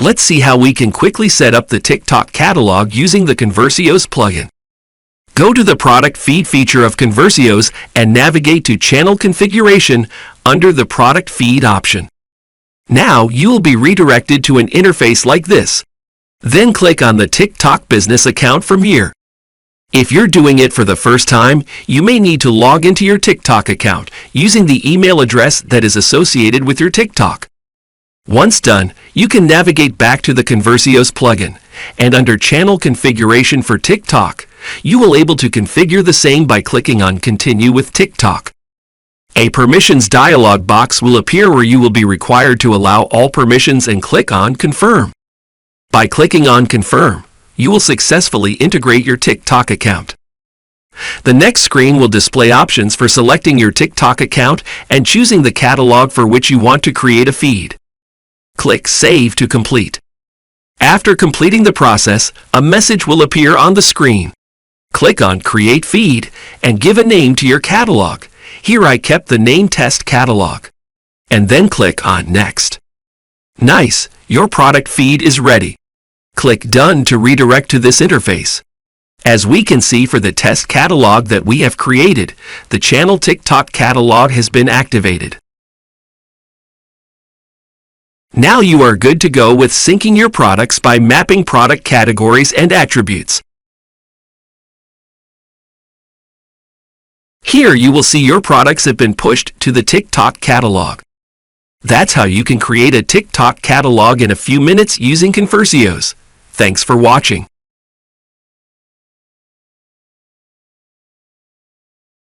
Let's see how we can quickly set up the TikTok catalog using the Conversios plugin. Go to the Product Feed feature of Conversios and navigate to Channel Configuration under the Product Feed option. Now you will be redirected to an interface like this. Then click on the TikTok business account from here. If you're doing it for the first time, you may need to log into your TikTok account using the email address that is associated with your TikTok. Once done, you can navigate back to the Conversios plugin, and under Channel Configuration for TikTok, you will be able to configure the same by clicking on Continue with TikTok. A permissions dialog box will appear where you will be required to allow all permissions and click on Confirm. By clicking on Confirm, you will successfully integrate your TikTok account. The next screen will display options for selecting your TikTok account and choosing the catalog for which you want to create a feed. Click Save to complete. After completing the process, a message will appear on the screen. Click on Create Feed and give a name to your catalog. Here I kept the name Test Catalog. And then click on Next. Nice! Your product feed is ready. Click Done to redirect to this interface. As we can see for the test catalog that we have created, the channel TikTok catalog has been activated. Now you are good to go with syncing your products by mapping product categories and attributes. Here you will see your products have been pushed to the TikTok catalog. That's how you can create a TikTok catalog in a few minutes using Conversios. Thanks for watching.